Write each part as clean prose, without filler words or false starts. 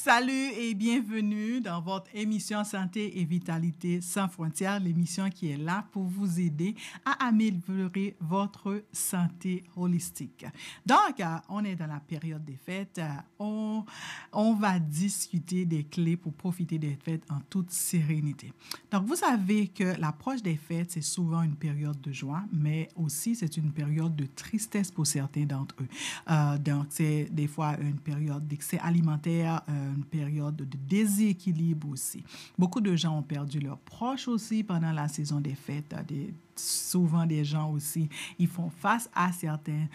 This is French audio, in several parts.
Salut et bienvenue dans votre émission Santé et Vitalité sans frontières, l'émission qui est là pour vous aider à améliorer votre santé holistique. Donc, on est dans la période des fêtes. On va discuter des clés pour profiter des fêtes en toute sérénité. Donc, vous savez que l'approche des fêtes, c'est souvent une période de joie, mais aussi c'est une période de tristesse pour certains d'entre eux. Donc, c'est des fois une période d'excès alimentaire, une période de déséquilibre aussi. Beaucoup de gens ont perdu leurs proches aussi pendant la saison des fêtes. Souvent, des gens aussi, ils font face à certains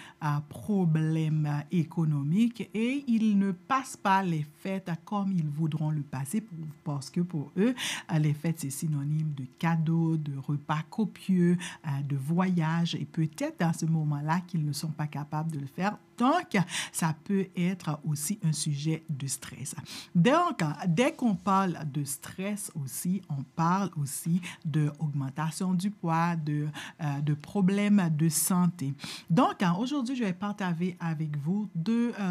problèmes économiques et ils ne passent pas les fêtes comme ils voudront le passer parce que pour eux, les fêtes, c'est synonyme de cadeaux, de repas copieux, de voyages et peut-être dans ce moment-là qu'ils ne sont pas capables de le faire. Donc, ça peut être aussi un sujet de stress. Donc, dès qu'on parle de stress aussi, on parle aussi d'augmentation du poids, de problèmes de santé. Donc, aujourd'hui, je vais partager avec vous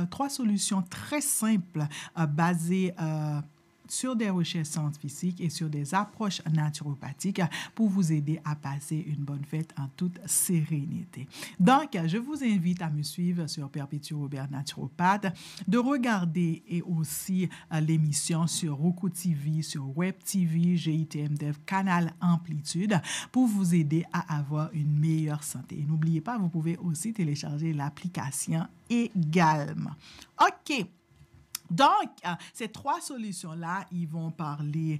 trois solutions très simples basées sur des recherches scientifiques et sur des approches naturopathiques pour vous aider à passer une bonne fête en toute sérénité. Donc, je vous invite à me suivre sur Perpétue Robert Naturopathe, de regarder et aussi l'émission sur Roku TV, sur Web TV, GITM Dev, Canal Amplitude pour vous aider à avoir une meilleure santé. Et n'oubliez pas, vous pouvez aussi télécharger l'application également. OK. Donc, ces trois solutions-là, ils vont parler,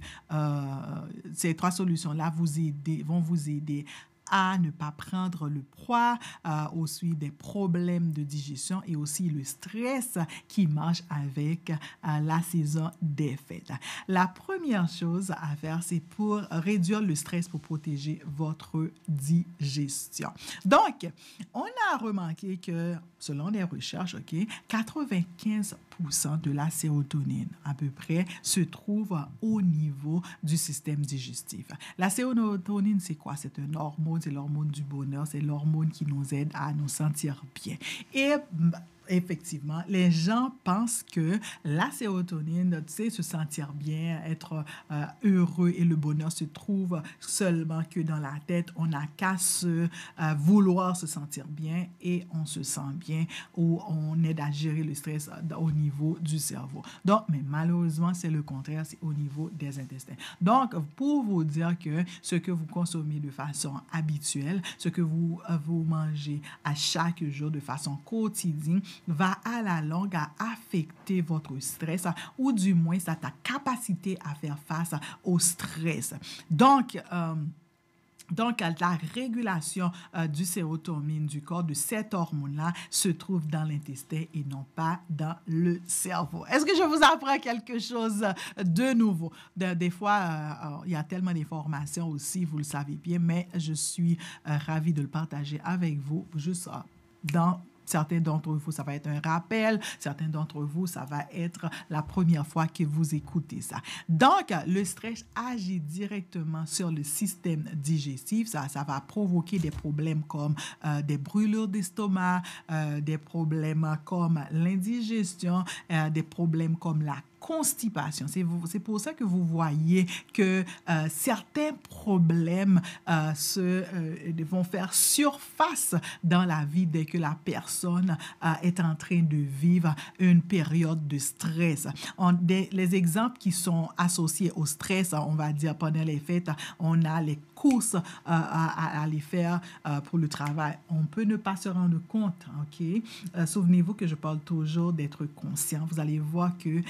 ces trois solutions-là vont vous aider à ne pas prendre le poids, aussi des problèmes de digestion et aussi le stress qui marche avec la saison des fêtes. La première chose à faire, c'est pour réduire le stress pour protéger votre digestion. Donc, on a remarqué que, selon les recherches, 95% de la sérotonine, à peu près, se trouve au niveau du système digestif. La sérotonine, c'est quoi? C'est une hormone, c'est l'hormone du bonheur, c'est l'hormone qui nous aide à nous sentir bien. Et effectivement, les gens pensent que la sérotonine, tu sais, se sentir bien, être heureux et le bonheur se trouve seulement que dans la tête. On n'a qu'à vouloir se sentir bien et on se sent bien ou on aide à gérer le stress au niveau du cerveau. Donc, mais malheureusement, c'est le contraire, c'est au niveau des intestins. Donc, pour vous dire que ce que vous consommez de façon habituelle, ce que vous mangez à chaque jour de façon quotidienne, va à la longue à affecter votre stress ou du moins ta capacité à faire face au stress. Donc, la régulation du sérotonine du corps, de cette hormone-là, se trouve dans l'intestin et non pas dans le cerveau. Est-ce que je vous apprends quelque chose de nouveau? Des fois, il y a tellement d'informations aussi, vous le savez bien, mais je suis ravie de le partager avec vous, juste dans... Certains d'entre vous, ça va être un rappel. Certains d'entre vous, ça va être la première fois que vous écoutez ça. Donc, le stress agit directement sur le système digestif. Ça va provoquer des problèmes comme des brûlures d'estomac, des problèmes comme l'indigestion, des problèmes comme la constipation. C'est pour ça que vous voyez que certains problèmes vont faire surface dans la vie dès que la personne est en train de vivre une période de stress. Les exemples qui sont associés au stress, on va dire pendant les fêtes, on a les courses à aller faire pour le travail. On peut ne pas se rendre compte, OK? Souvenez-vous que je parle toujours d'être conscient. Vous allez voir que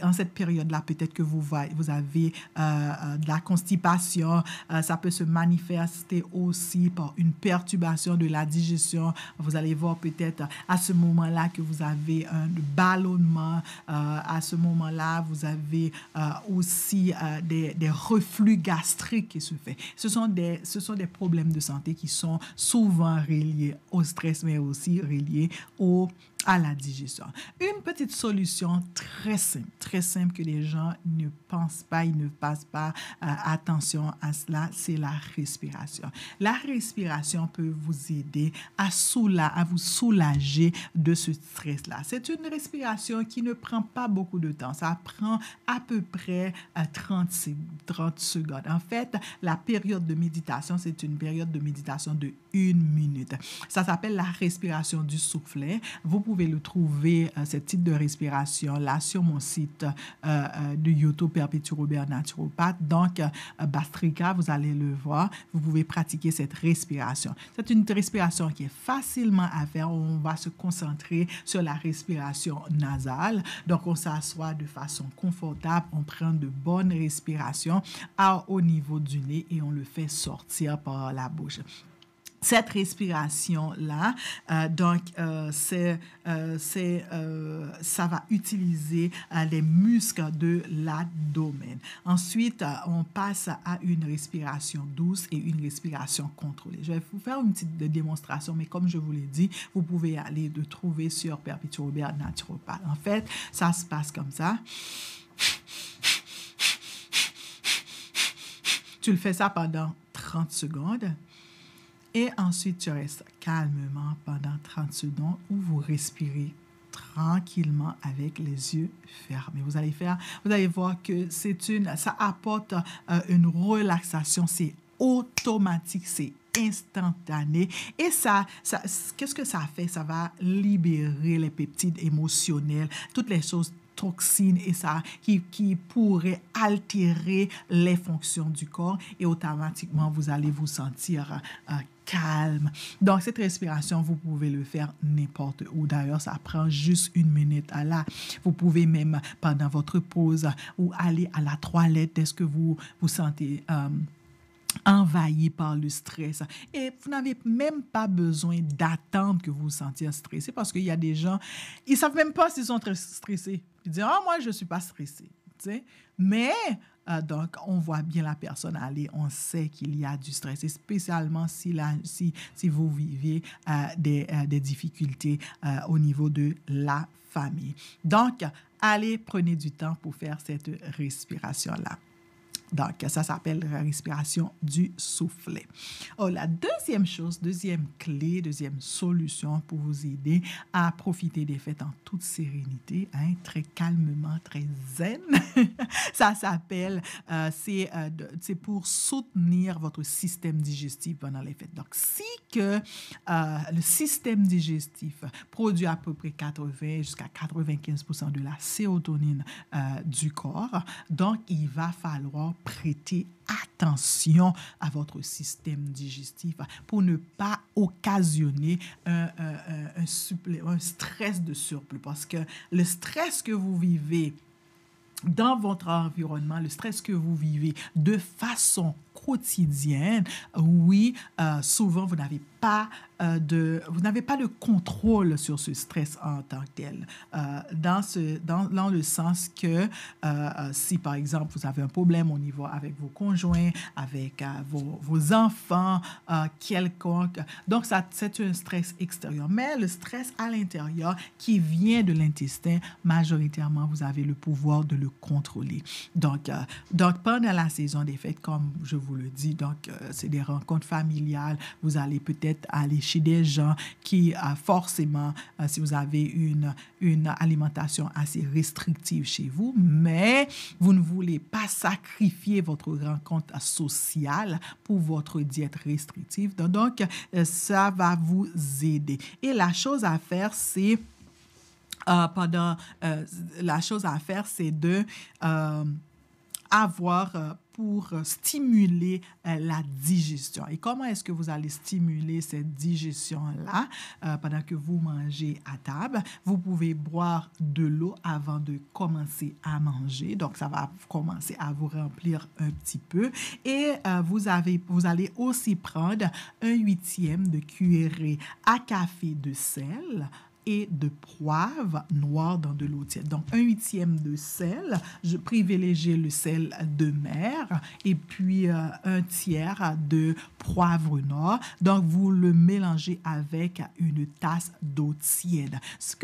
en cette période-là, peut-être que vous avez de la constipation. Ça peut se manifester aussi par une perturbation de la digestion. Vous allez voir peut-être à ce moment-là que vous avez un ballonnement. À ce moment-là, vous avez aussi des reflux gastriques qui se font. Ce sont des problèmes de santé qui sont souvent reliés au stress, mais aussi reliés à la digestion. Une petite solution très simple que les gens ne pensent pas, ils ne passent pas attention à cela, c'est la respiration. La respiration peut vous aider à vous soulager de ce stress-là. C'est une respiration qui ne prend pas beaucoup de temps. Ça prend à peu près 30 secondes. En fait, la période de méditation, c'est une période de méditation de 1 minute. Ça s'appelle la respiration du soufflet. Vous pouvez le trouver, ce type de respiration-là, sur mon site de YouTube, Perpétue Robert Naturopathe. Donc, Bastrika, vous allez le voir. Vous pouvez pratiquer cette respiration. C'est une respiration qui est facilement à faire. On va se concentrer sur la respiration nasale. Donc, on s'assoit de façon confortable. On prend de bonnes respirations au niveau du nez et on le fait sortir par la bouche. Cette respiration-là, ça va utiliser les muscles de l'abdomen. Ensuite, on passe à une respiration douce et une respiration contrôlée. Je vais vous faire une petite démonstration, mais comme je vous l'ai dit, vous pouvez aller le trouver sur Perpétue Robert Naturopathe. En fait, ça se passe comme ça. Tu le fais ça pendant 30 secondes. Et ensuite, tu restes calmement pendant 30 secondes où vous respirez tranquillement avec les yeux fermés. Vous allez voir que ça apporte une relaxation, c'est automatique, c'est instantané. Et qu'est-ce que ça fait? Ça va libérer les peptides émotionnels, toutes les choses toxines et ça qui pourrait altérer les fonctions du corps et automatiquement vous allez vous sentir calme. Donc cette respiration, vous pouvez le faire n'importe où. D'ailleurs, ça prend juste 1 minute. Vous pouvez même pendant votre pause ou aller à la toilette dès que vous vous sentez envahi par le stress. Et vous n'avez même pas besoin d'attendre que vous vous sentiez stressé parce qu'il y a des gens, ils ne savent même pas s'ils sont très stressés. Ils disent, moi, je ne suis pas stressé. Tu sais? Mais, donc, on voit bien la personne aller, on sait qu'il y a du stress, et spécialement si vous vivez des difficultés au niveau de la famille. Donc, allez, prenez du temps pour faire cette respiration-là. Donc, ça s'appelle la respiration du soufflet. La deuxième clé, deuxième solution pour vous aider à profiter des fêtes en toute sérénité, très calmement, très zen, ça s'appelle, c'est pour soutenir votre système digestif pendant les fêtes. Donc, si que le système digestif produit à peu près 80 jusqu'à 95% de la sérotonine du corps, donc il va falloir prêter attention à votre système digestif pour ne pas occasionner un stress de surplus. Parce que le stress que vous vivez dans votre environnement, le stress que vous vivez de façon quotidienne, souvent vous n'avez pas de contrôle sur ce stress en tant que tel. Dans le sens que si par exemple vous avez un problème au niveau avec vos conjoints, avec vos enfants, quelconque, donc c'est un stress extérieur. Mais le stress à l'intérieur qui vient de l'intestin, majoritairement vous avez le pouvoir de le contrôler. Donc pendant la saison des fêtes, comme je vous le dis, c'est des rencontres familiales, vous allez peut-être aller chez des gens qui, forcément, si vous avez une alimentation assez restrictive chez vous, mais vous ne voulez pas sacrifier votre rencontre sociale pour votre diète restrictive. Donc, ça va vous aider. Et la chose à faire, c'est de avoir pour stimuler la digestion. Et comment est-ce que vous allez stimuler cette digestion-là pendant que vous mangez à table? Vous pouvez boire de l'eau avant de commencer à manger. Donc, ça va commencer à vous remplir un petit peu. Et vous allez aussi prendre 1/8 de cuillerée à café de sel et de poivre noir dans de l'eau tiède. Donc, 1/8 de sel. Je privilégie le sel de mer et puis 1/3 de poivre noir. Donc, vous le mélangez avec une tasse d'eau tiède. Ce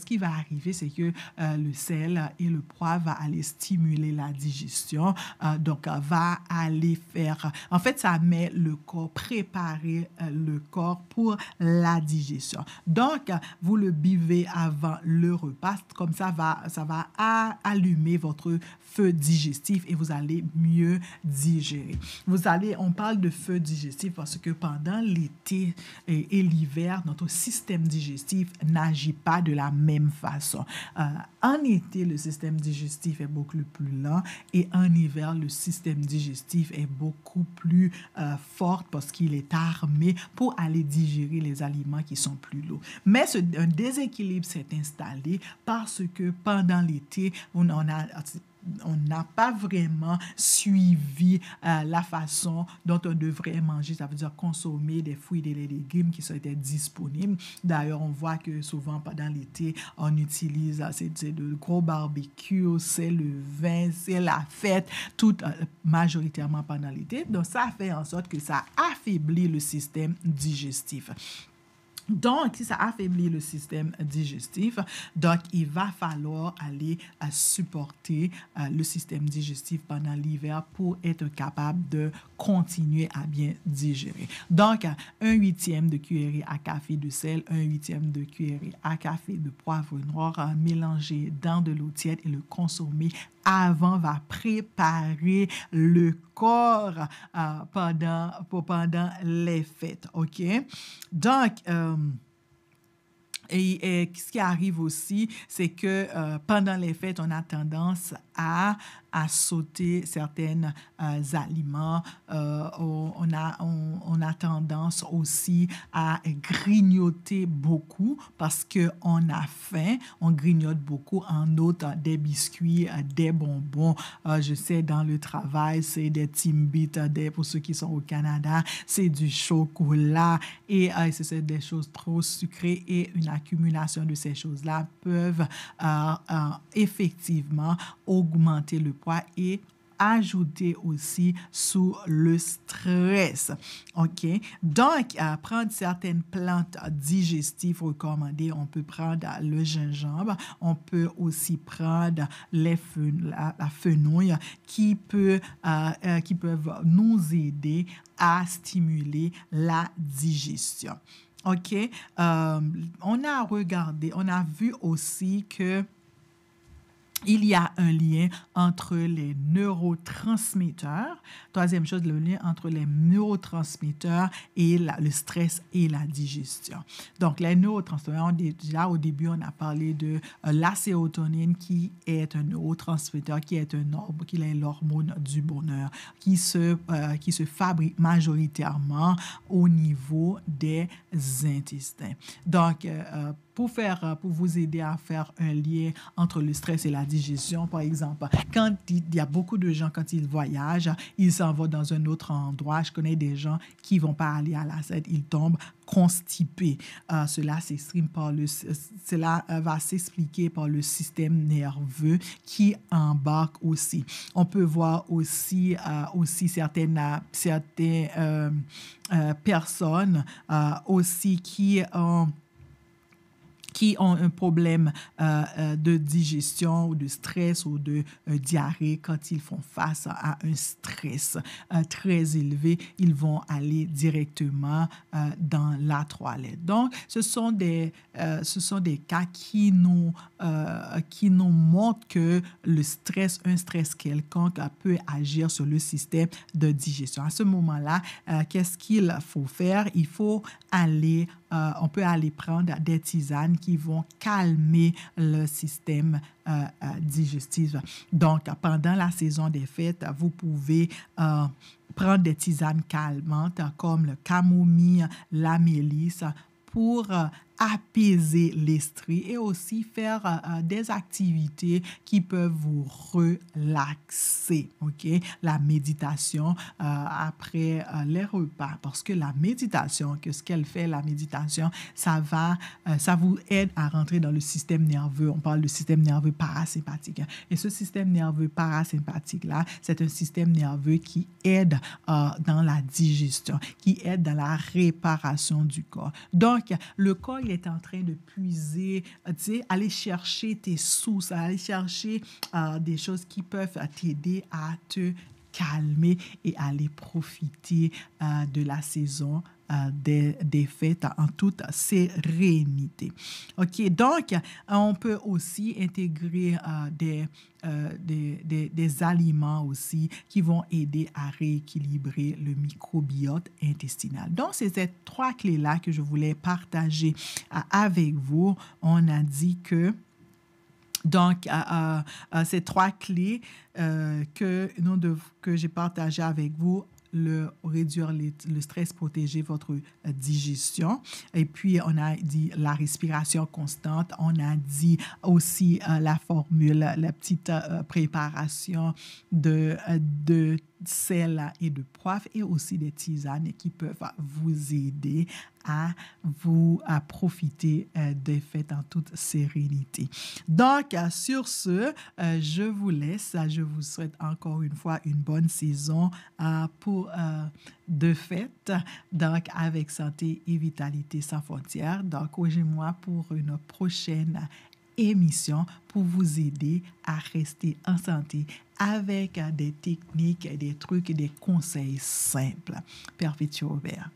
qui va arriver, c'est que le sel et le poivre va aller stimuler la digestion. Donc, va aller faire... En fait, ça met le corps, préparer le corps pour la digestion. Donc, vous le buvez avant le repas. Comme ça va allumer votre feu digestif et vous allez mieux digérer. On parle de feu digestif parce que pendant l'été et l'hiver, notre système digestif n'agit pas de la même façon. En été, le système digestif est beaucoup plus lent et en hiver, le système digestif est beaucoup plus fort parce qu'il est armé pour aller digérer les aliments qui sont plus lourds. Mais un déséquilibre s'est installé parce que pendant l'été, on n'a pas vraiment suivi la façon dont on devrait manger, ça veut dire consommer des fruits et des légumes qui sont disponibles. D'ailleurs, on voit que souvent pendant l'été, on utilise c'est de gros barbecues, c'est le vin, c'est la fête, tout majoritairement pendant l'été. Donc, ça fait en sorte que ça affaiblit le système digestif. Donc, si ça affaiblit le système digestif, donc il va falloir aller supporter le système digestif pendant l'hiver pour être capable de continuer à bien digérer. Donc, 1/8 de cuillerée à café de sel, 1/8 de cuillerée à café de poivre noir mélangé dans de l'eau tiède et le consommer avant va préparer le corps pendant les fêtes, OK? Donc, et ce qui arrive aussi, c'est que pendant les fêtes, on a tendance à sauter certains aliments. On a tendance aussi à grignoter beaucoup parce qu'on a faim. On grignote beaucoup, en outre des biscuits, des bonbons. Je sais, dans le travail, c'est des Timbits, pour ceux qui sont au Canada, c'est du chocolat et c'est des choses trop sucrées et une accumulation de ces choses-là peuvent effectivement augmenter le poids et ajouter aussi sous le stress. OK? Donc, prendre certaines plantes digestives recommandées, on peut prendre le gingembre, on peut aussi prendre la fenouil qui peuvent nous aider à stimuler la digestion. OK? On a vu aussi que il y a un lien entre les neurotransmetteurs. Troisième chose, le lien entre les neurotransmetteurs et le stress et la digestion. Donc, les neurotransmetteurs, déjà au début, on a parlé de la sérotonine qui est un neurotransmetteur, qui est l'hormone du bonheur, qui se fabrique majoritairement au niveau des intestins. Donc, pour vous aider à faire un lien entre le stress et la digestion, par exemple, quand il y a beaucoup de gens, quand ils voyagent, ils s'en vont dans un autre endroit. Je connais des gens qui ne vont pas aller à la scène, ils tombent constipés. Cela va s'expliquer par le système nerveux qui embarque aussi. On peut voir aussi certaines personnes aussi qui ont un problème de digestion ou de stress ou de diarrhée, quand ils font face à un stress très élevé, ils vont aller directement dans la toilette. Donc, ce sont des cas qui nous montrent que un stress quelconque peut agir sur le système de digestion. À ce moment-là, qu'est-ce qu'il faut faire? On peut aller prendre des tisanes qui vont calmer le système digestif. Donc, pendant la saison des fêtes, vous pouvez prendre des tisanes calmantes comme le camomille, la mélisse, pour apaiser l'esprit et aussi faire des activités qui peuvent vous relaxer, ok? La méditation après les repas, parce que la méditation, ce qu'elle fait, la méditation, ça vous aide à rentrer dans le système nerveux. On parle du système nerveux parasympathique. Et ce système nerveux parasympathique-là, c'est un système nerveux qui aide dans la digestion, qui aide dans la réparation du corps. Donc, le corps, il est en train de puiser, tu sais, aller chercher tes sources, aller chercher des choses qui peuvent t'aider à te calmer et aller profiter de la saison des fêtes en toute sérénité. OK, donc, on peut aussi intégrer des aliments aussi qui vont aider à rééquilibrer le microbiote intestinal. Donc, c'est ces 3 clés-là que je voulais partager avec vous. On a dit que donc, ces 3 clés que j'ai partagées avec vous, réduire le stress, protéger votre digestion. Et puis, on a dit la respiration constante. On a dit aussi la formule, la petite préparation de sel et de poivre et aussi des tisanes qui peuvent vous aider à profiter des fêtes en toute sérénité. Donc, sur ce, je vous laisse. Je vous souhaite encore une fois une bonne saison de fêtes, donc avec santé et vitalité sans frontières. Donc, rejoignez-moi pour une prochaine émission pour vous aider à rester en santé avec des techniques, des trucs et des conseils simples. Perpétuel Robert.